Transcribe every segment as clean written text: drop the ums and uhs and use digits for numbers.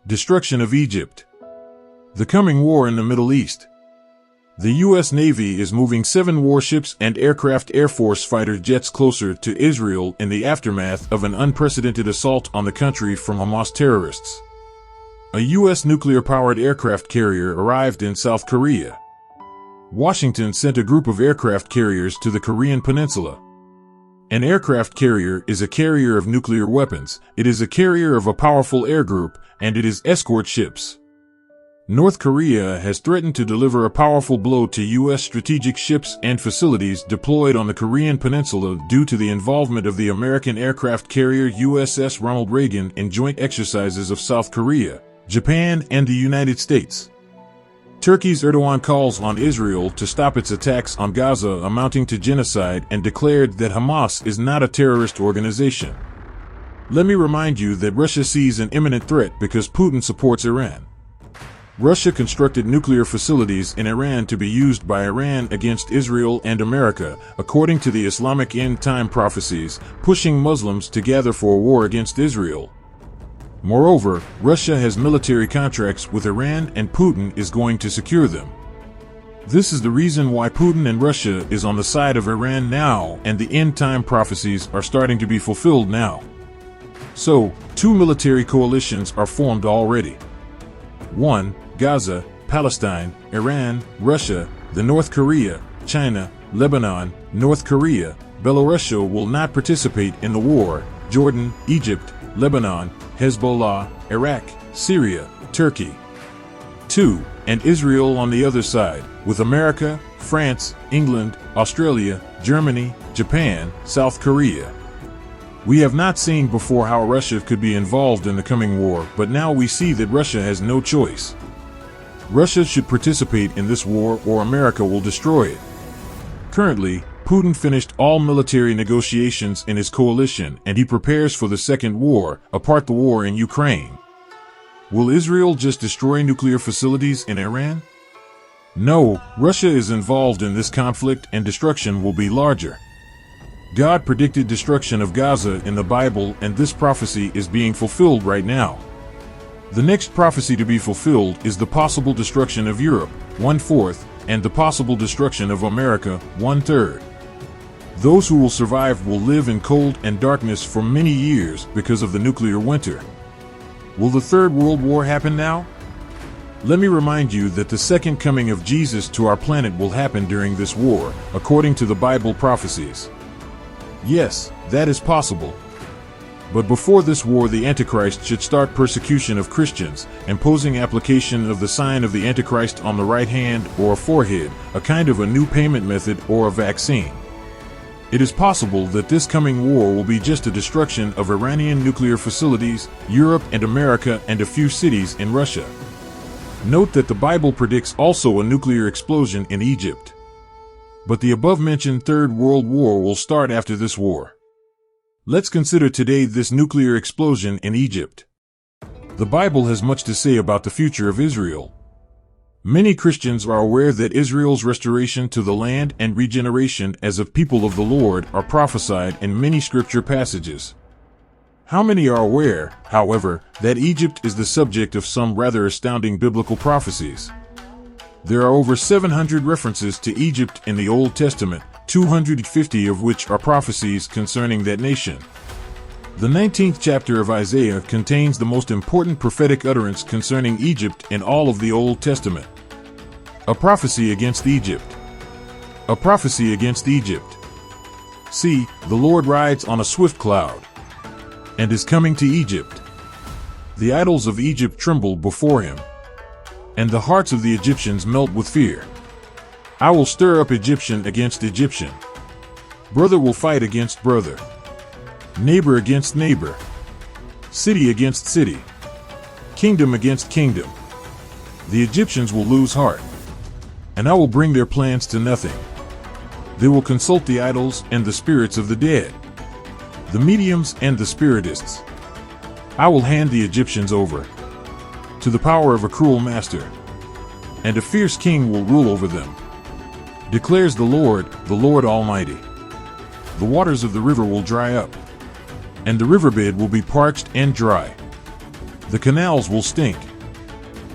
Destruction of Egypt. The coming war in the Middle East. The U.S. Navy is moving 7 warships and aircraft Air Force fighter jets closer to Israel in the aftermath of an unprecedented assault on the country from Hamas terrorists. A U.S. nuclear-powered aircraft carrier arrived in South Korea. Washington sent a group of aircraft carriers to the Korean peninsula. An aircraft carrier is a carrier of nuclear weapons, it is a carrier of a powerful air group, and it is escort ships. North Korea has threatened to deliver a powerful blow to U.S. strategic ships and facilities deployed on the Korean peninsula due to the involvement of the American aircraft carrier USS Ronald Reagan in joint exercises of South Korea, Japan, and the United States. Turkey's Erdogan calls on Israel to stop its attacks on Gaza amounting to genocide and declared that Hamas is not a terrorist organization. Let me remind you that Russia sees an imminent threat because Putin supports Iran. Russia constructed nuclear facilities in Iran to be used by Iran against Israel and America, according to the Islamic end-time prophecies, pushing Muslims to gather for a war against Israel. Moreover, Russia has military contracts with Iran and Putin is going to secure them. This is the reason why Putin and Russia is on the side of Iran now, and the end-time prophecies are starting to be fulfilled now. So, 2 military coalitions are formed already. 1. Gaza, Palestine, Iran, Russia, the North Korea, China, Lebanon, North Korea, Belarus will not participate in the war, Jordan, Egypt, Lebanon, Hezbollah, Iraq, Syria, Turkey. 2. And Israel on the other side, with America, France, England, Australia, Germany, Japan, South Korea. We have not seen before how Russia could be involved in the coming war, but now we see that Russia has no choice. Russia should participate in this war or America will destroy it. Currently, Putin finished all military negotiations in his coalition and he prepares for the second war, the war in Ukraine. Will Israel just destroy nuclear facilities in Iran? No, Russia is involved in this conflict and destruction will be larger. God predicted destruction of Gaza in the Bible and this prophecy is being fulfilled right now. The next prophecy to be fulfilled is the possible destruction of Europe, 1/4, and the possible destruction of America, 1/3. Those who will survive will live in cold and darkness for many years because of the nuclear winter. Will the Third World War happen now? Let me remind you that the second coming of Jesus to our planet will happen during this war, according to the Bible prophecies. Yes, that is possible. But before this war, the Antichrist should start persecution of Christians, imposing application of the sign of the Antichrist on the right hand or forehead, a kind of a new payment method or a vaccine. It is possible that this coming war will be just a destruction of Iranian nuclear facilities, Europe and America, and a few cities in Russia. Note that the Bible predicts also a nuclear explosion in Egypt. But the above-mentioned Third World War will start after this war. Let's consider today this nuclear explosion in Egypt. The Bible has much to say about the future of Israel. Many Christians are aware that Israel's restoration to the land and regeneration as a people of the Lord are prophesied in many scripture passages. How many are aware, however, that Egypt is the subject of some rather astounding biblical prophecies? There are over 700 references to Egypt in the Old Testament, 250 of which are prophecies concerning that nation. The 19th chapter of Isaiah contains the most important prophetic utterance concerning Egypt in all of the Old Testament. A prophecy against Egypt. A prophecy against Egypt. See, the Lord rides on a swift cloud and is coming to Egypt. The idols of Egypt tremble before him, and the hearts of the Egyptians melt with fear. I will stir up Egyptian against Egyptian. Brother will fight against brother. Neighbor against neighbor. City against city. Kingdom against kingdom. The Egyptians will lose heart, and I will bring their plans to nothing. They will consult the idols and the spirits of the dead, the mediums and the spiritists. I will hand the Egyptians over to the power of a cruel master, and a fierce king will rule over them, declares the Lord Almighty. The waters of the river will dry up, and the riverbed will be parched and dry. The canals will stink.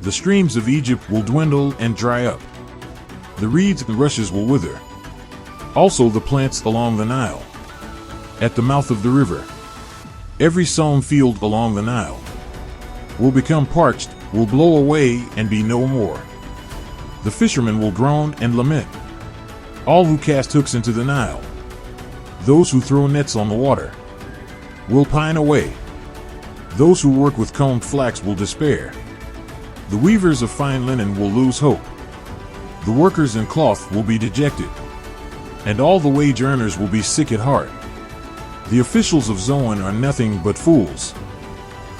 The streams of Egypt will dwindle and dry up. The reeds and rushes will wither. Also the plants along the Nile. At the mouth of the river, every sown field along the Nile will become parched, will blow away and be no more. The fishermen will groan and lament. All who cast hooks into the Nile, those who throw nets on the water, will pine away. Those who work with combed flax will despair. The weavers of fine linen will lose hope. The workers in cloth will be dejected, and all the wage earners will be sick at heart. The officials of Zoan are nothing but fools.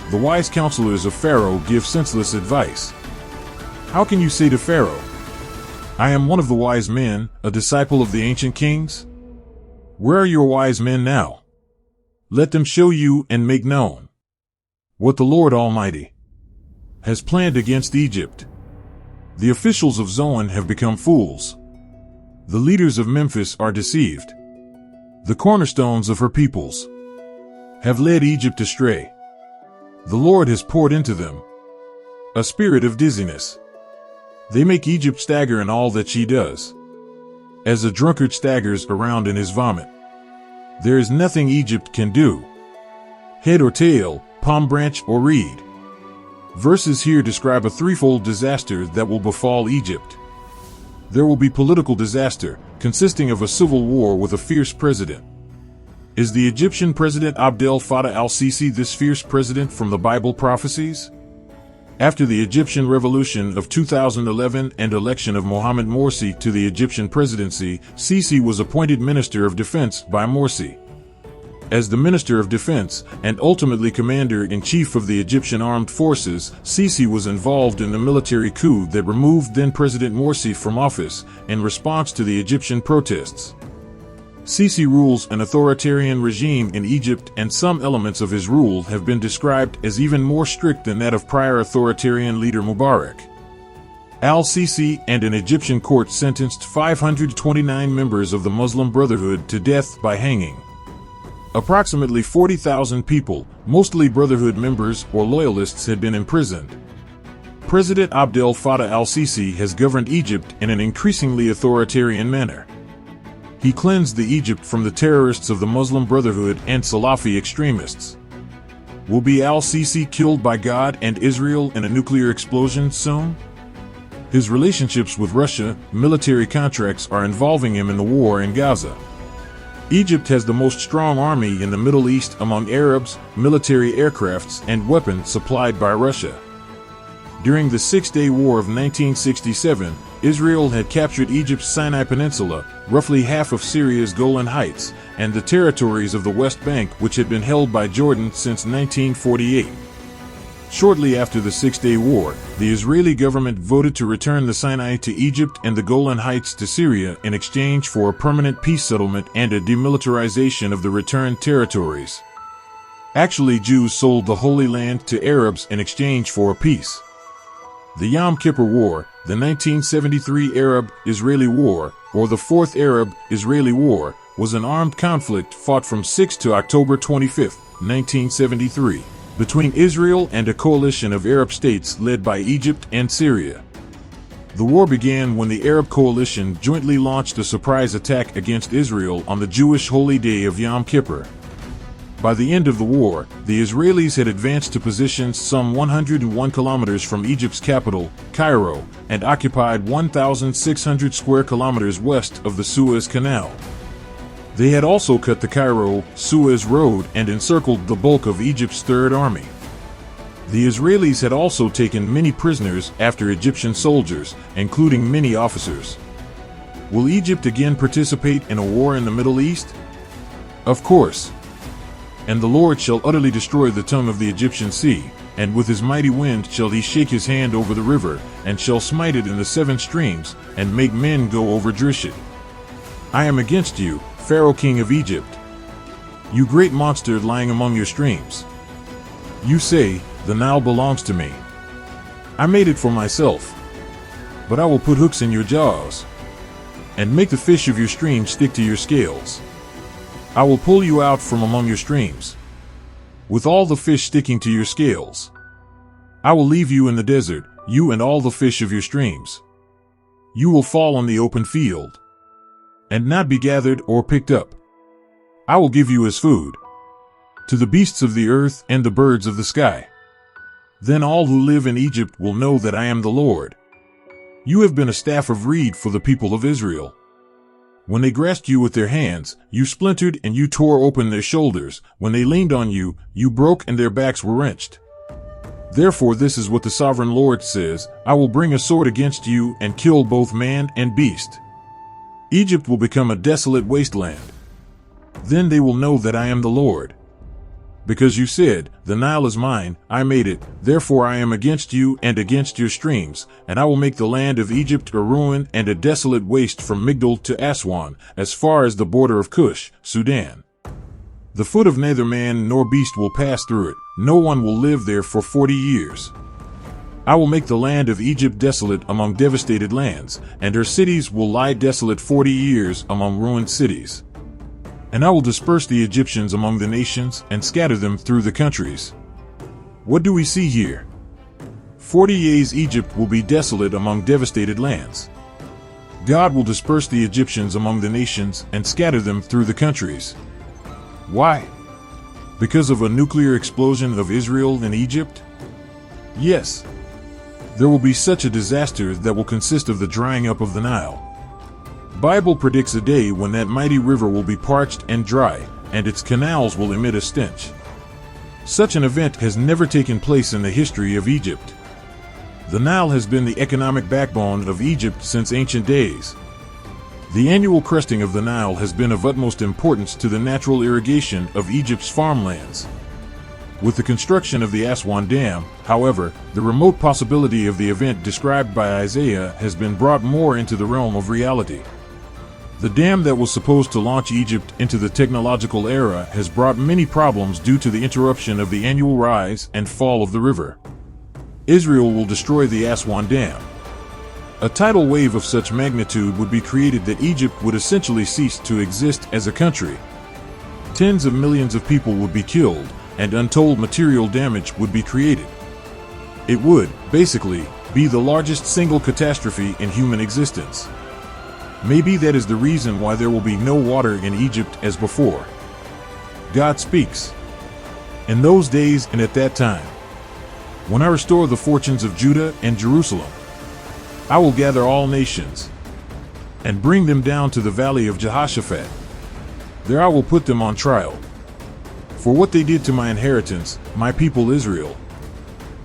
The wise counselors of Pharaoh give senseless advice. How can you say to Pharaoh, I am one of the wise men, a disciple of the ancient kings? Where are your wise men now? Let them show you and make known what the Lord Almighty has planned against Egypt. The officials of Zoan have become fools. The leaders of Memphis are deceived. The cornerstones of her peoples have led Egypt astray. The Lord has poured into them a spirit of dizziness. They make Egypt stagger in all that she does, as a drunkard staggers around in his vomit. There is nothing Egypt can do, head or tail, palm branch or reed. Verses here describe a threefold disaster that will befall Egypt. There will be political disaster, consisting of a civil war with a fierce president. Is the Egyptian president Abdel Fattah al-Sisi this fierce president from the Bible prophecies? After the Egyptian Revolution of 2011 and election of Mohamed Morsi to the Egyptian presidency, Sisi was appointed Minister of Defense by Morsi. As the Minister of Defense and ultimately Commander-in-Chief of the Egyptian Armed Forces, Sisi was involved in the military coup that removed then-President Morsi from office in response to the Egyptian protests. Sisi rules an authoritarian regime in Egypt, and some elements of his rule have been described as even more strict than that of prior authoritarian leader Mubarak. Al-Sisi and an Egyptian court sentenced 529 members of the Muslim Brotherhood to death by hanging. Approximately 40,000 people, mostly Brotherhood members or loyalists, had been imprisoned. President Abdel Fattah al-Sisi has governed Egypt in an increasingly authoritarian manner. He cleansed the Egypt from the terrorists of the Muslim Brotherhood and Salafi extremists. Will be al-Sisi killed by God and Israel in a nuclear explosion soon? His relationships with Russia, military contracts are involving him in the war in Gaza. Egypt has the most strong army in the Middle East among Arabs, military aircrafts and weapons supplied by Russia. During the Six-Day War of 1967, Israel had captured Egypt's Sinai Peninsula, roughly half of Syria's Golan Heights, and the territories of the West Bank, which had been held by Jordan since 1948. Shortly after the Six-Day War, the Israeli government voted to return the Sinai to Egypt and the Golan Heights to Syria in exchange for a permanent peace settlement and a demilitarization of the returned territories. Actually, Jews sold the Holy Land to Arabs in exchange for a peace. The Yom Kippur War, the 1973 Arab-Israeli War, or the Fourth Arab-Israeli War, was an armed conflict fought from 6 to October 25, 1973, between Israel and a coalition of Arab states led by Egypt and Syria. The war began when the Arab coalition jointly launched a surprise attack against Israel on the Jewish holy day of Yom Kippur. By the end of the war, the Israelis had advanced to positions some 101 kilometers from Egypt's capital, Cairo, and occupied 1,600 square kilometers west of the Suez Canal. They had also cut the Cairo-Suez Road and encircled the bulk of Egypt's Third Army. The Israelis had also taken many prisoners after Egyptian soldiers, including many officers. Will Egypt again participate in a war in the Middle East? Of course. And the Lord shall utterly destroy the tongue of the Egyptian sea, and with his mighty wind shall he shake his hand over the river, and shall smite it in the 7 streams, and make men go over Drishit. I am against you, Pharaoh king of Egypt, you great monster lying among your streams. You say, the Nile belongs to me. I made it for myself. But I will put hooks in your jaws, and make the fish of your streams stick to your scales. I will pull you out from among your streams, with all the fish sticking to your scales. I will leave you in the desert, you and all the fish of your streams. You will fall on the open field, and not be gathered or picked up. I will give you as food to the beasts of the earth and the birds of the sky. Then all who live in Egypt will know that I am the Lord. You have been a staff of reed for the people of Israel. When they grasped you with their hands, you splintered and you tore open their shoulders. When they leaned on you, you broke and their backs were wrenched. Therefore this is what the sovereign Lord says, I will bring a sword against you and kill both man and beast. Egypt will become a desolate wasteland. Then they will know that I am the Lord. Because you said, the Nile is mine, I made it, therefore I am against you and against your streams, and I will make the land of Egypt a ruin and a desolate waste from Migdol to Aswan, as far as the border of Cush, Sudan. The foot of neither man nor beast will pass through it, no one will live there for 40 years. I will make the land of Egypt desolate among devastated lands, and her cities will lie desolate 40 years among ruined cities. And I will disperse the Egyptians among the nations and scatter them through the countries. What do we see here? 40 years Egypt will be desolate among devastated lands. God will disperse the Egyptians among the nations and scatter them through the countries. Why? Because of a nuclear explosion of Israel and Egypt? Yes. There will be such a disaster that will consist of the drying up of the Nile. Bible predicts a day when that mighty river will be parched and dry, and its canals will emit a stench. Such an event has never taken place in the history of Egypt. The Nile has been the economic backbone of Egypt since ancient days. The annual cresting of the Nile has been of utmost importance to the natural irrigation of Egypt's farmlands. With the construction of the Aswan Dam, however, the remote possibility of the event described by Isaiah has been brought more into the realm of reality. The dam that was supposed to launch Egypt into the technological era has brought many problems due to the interruption of the annual rise and fall of the river. Israel will destroy the Aswan Dam. A tidal wave of such magnitude would be created that Egypt would essentially cease to exist as a country. Tens of millions of people would be killed, and untold material damage would be created. It would, basically, be the largest single catastrophe in human existence. Maybe that is the reason why there will be no water in Egypt as before. God speaks. In those days and at that time, when I restore the fortunes of Judah and Jerusalem, I will gather all nations and bring them down to the valley of Jehoshaphat. There I will put them on trial for what they did to my inheritance, my people Israel.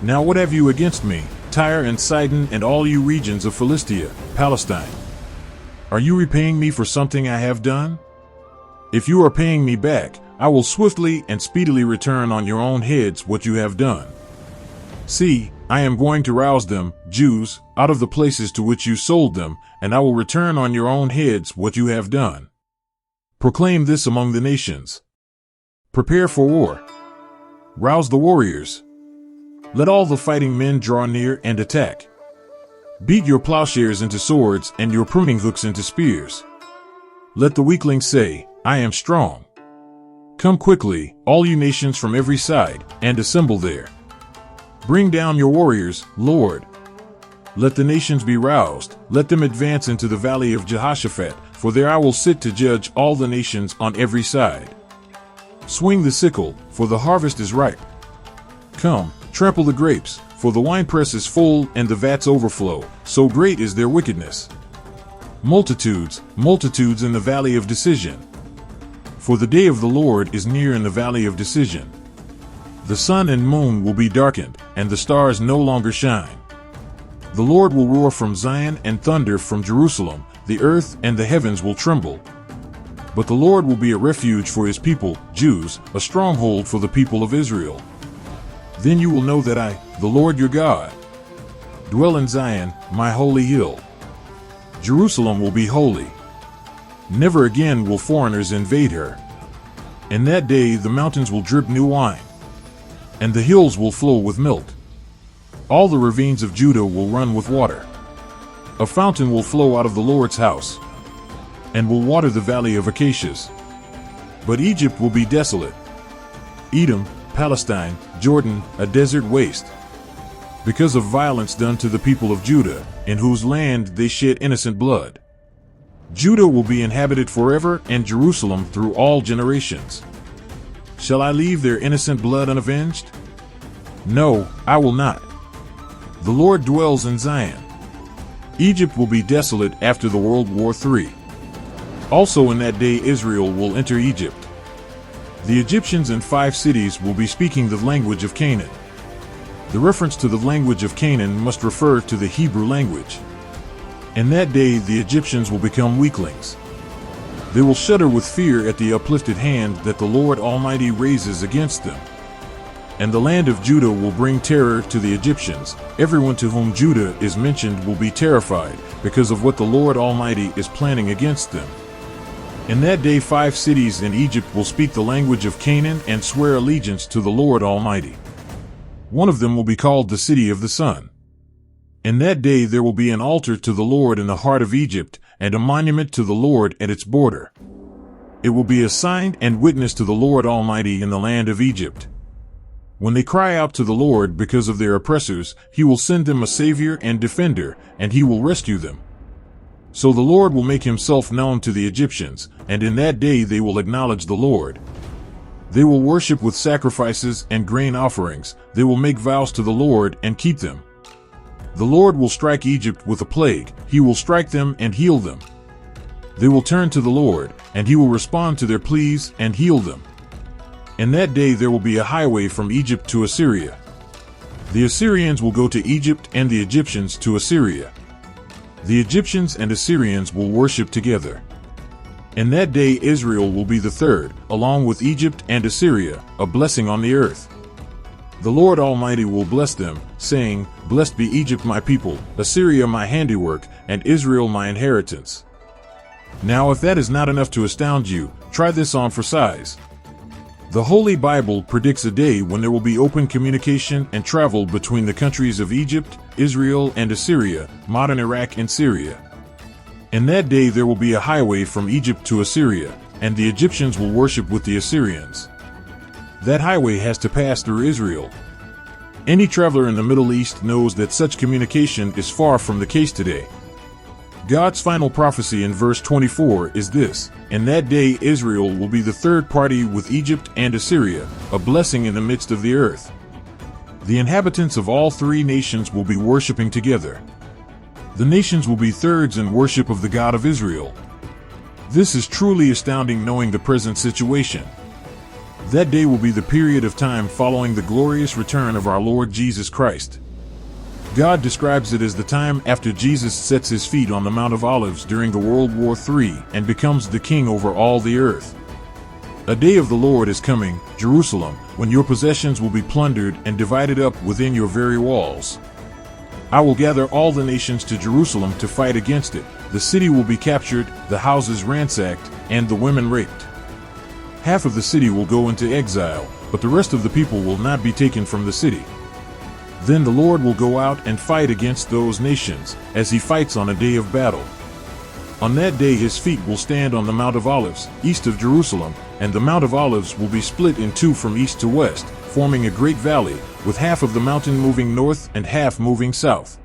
Now what have you against me, Tyre and Sidon and all you regions of Philistia, Palestine? Are you repaying me for something I have done? If you are paying me back, I will swiftly and speedily return on your own heads what you have done. See, I am going to rouse them, Jews, out of the places to which you sold them, and I will return on your own heads what you have done. Proclaim this among the nations. Prepare for war. Rouse the warriors. Let all the fighting men draw near and attack. Beat your plowshares into swords and your pruning hooks into spears. Let the weaklings say, I am strong. Come quickly, all you nations from every side, and assemble there. Bring down your warriors, Lord. Let the nations be roused, let them advance into the valley of Jehoshaphat, for there I will sit to judge all the nations on every side. Swing the sickle, for the harvest is ripe. Come, trample the grapes, for the winepress is full and the vats overflow, so great is their wickedness. Multitudes, multitudes in the valley of decision. For the day of the Lord is near in the valley of decision. The sun and moon will be darkened, and the stars no longer shine. The Lord will roar from Zion and thunder from Jerusalem, the earth and the heavens will tremble. But the Lord will be a refuge for his people, Jews, a stronghold for the people of Israel. Then you will know that I, the Lord your God, dwell in Zion, my holy hill. Jerusalem will be holy. Never again will foreigners invade her. In that day the mountains will drip new wine, and the hills will flow with milk. All the ravines of Judah will run with water. A fountain will flow out of the Lord's house, and will water the valley of acacias. But Egypt will be desolate. Edom, Palestine, Jordan, a desert waste. because of violence done to the people of Judah, in whose land they shed innocent blood. Judah will be inhabited forever, and Jerusalem through all generations. Shall I leave their innocent blood unavenged? No, I will not. The Lord dwells in Zion. Egypt will be desolate after the World War III. Also in that day Israel will enter Egypt. The Egyptians in 5 cities will be speaking the language of Canaan. The reference to the language of Canaan must refer to the Hebrew language. In that day the Egyptians will become weaklings. They will shudder with fear at the uplifted hand that the Lord Almighty raises against them. And the land of Judah will bring terror to the Egyptians. Everyone to whom Judah is mentioned will be terrified because of what the Lord Almighty is planning against them. In that day 5 cities in Egypt will speak the language of Canaan and swear allegiance to the Lord Almighty. One of them will be called the City of the Sun. In that day there will be an altar to the Lord in the heart of Egypt, and a monument to the Lord at its border. It will be a sign and witness to the Lord Almighty in the land of Egypt. When they cry out to the Lord because of their oppressors, He will send them a Savior and Defender, and He will rescue them. So the Lord will make Himself known to the Egyptians, and in that day they will acknowledge the Lord. They will worship with sacrifices and grain offerings. They will make vows to the Lord and keep them. The Lord will strike Egypt with a plague. He will strike them and heal them. They will turn to the Lord, and He will respond to their pleas and heal them. In that day there will be a highway from Egypt to Assyria. The Assyrians will go to Egypt and the Egyptians to Assyria. The Egyptians and Assyrians will worship together. In that day Israel will be the third, along with Egypt and Assyria, a blessing on the earth. The Lord Almighty will bless them, saying, "Blessed be Egypt my people, Assyria my handiwork, and Israel my inheritance." Now if that is not enough to astound you, try this on for size. The Holy Bible predicts a day when there will be open communication and travel between the countries of Egypt, Israel, and Assyria, modern Iraq and Syria. In that day there will be a highway from Egypt to Assyria, and the Egyptians will worship with the Assyrians. That highway has to pass through Israel. Any traveler in the Middle East knows that such communication is far from the case today. God's final prophecy in verse 24 is this: "In that day Israel will be the third party with Egypt and Assyria, a blessing in the midst of the earth." The inhabitants of all 3 nations will be worshiping together. The nations will be thirds in worship of the God of Israel. This is truly astounding knowing the present situation. That day will be the period of time following the glorious return of our Lord Jesus Christ. God describes it as the time after Jesus sets His feet on the Mount of Olives during the World War III and becomes the king over all the earth. A day of the Lord is coming, Jerusalem, when your possessions will be plundered and divided up within your very walls. I will gather all the nations to Jerusalem to fight against it. The city will be captured, the houses ransacked, and the women raped. Half of the city will go into exile, but the rest of the people will not be taken from the city. Then the Lord will go out and fight against those nations, as He fights on a day of battle. On that day His feet will stand on the Mount of Olives, east of Jerusalem, and the Mount of Olives will be split in 2 from east to west, forming a great valley, with half of the mountain moving north and half moving south.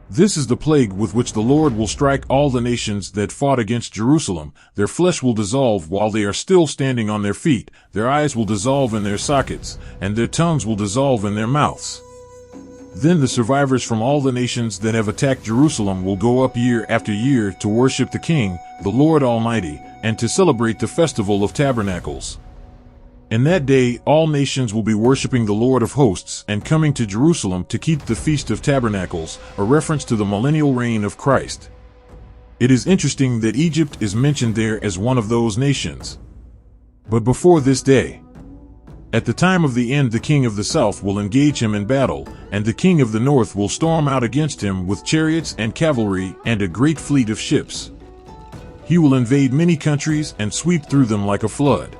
This is the plague with which the Lord will strike all the nations that fought against Jerusalem. Their flesh will dissolve while they are still standing on their feet, their eyes will dissolve in their sockets, and their tongues will dissolve in their mouths. Then the survivors from all the nations that have attacked Jerusalem will go up year after year to worship the King, the Lord Almighty, and to celebrate the Festival of Tabernacles. In that day all nations will be worshiping the Lord of hosts and coming to Jerusalem to keep the Feast of Tabernacles, a reference to the millennial reign of Christ. It is interesting that Egypt is mentioned there as one of those nations. But before this day, at the time of the end, the king of the south will engage him in battle, and the king of the north will storm out against him with chariots and cavalry and a great fleet of ships. He will invade many countries and sweep through them like a flood.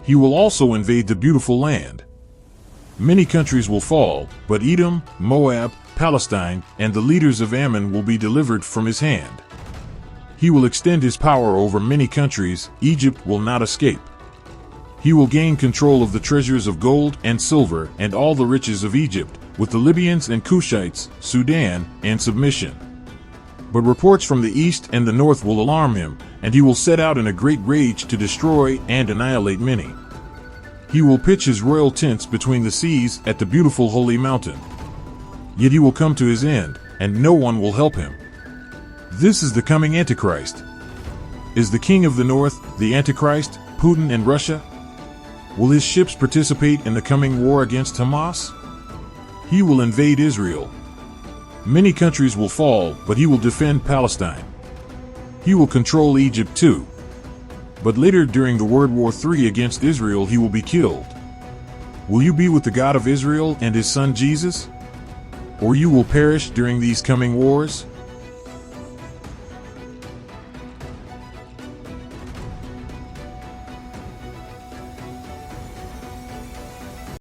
He will also invade the beautiful land. Many countries will fall, but Edom, Moab, Palestine, and the leaders of Ammon will be delivered from his hand. He will extend his power over many countries. Egypt will not escape. He will gain control of the treasures of gold and silver and all the riches of Egypt, with the Libyans and Cushites, Sudan, and submission. But reports from the east and the north will alarm him, and he will set out in a great rage to destroy and annihilate many. He will pitch his royal tents between the seas at the beautiful holy mountain. Yet he will come to his end, and no one will help him. This is the coming Antichrist. Is the king of the north, the Antichrist, Putin and Russia? Will his ships participate in the coming war against Hamas? He will invade Israel. Many countries will fall, but he will defend Palestine. He will control Egypt too. But later during the World War III against Israel he will be killed. Will you be with the God of Israel and his son Jesus? Or you will perish during these coming wars?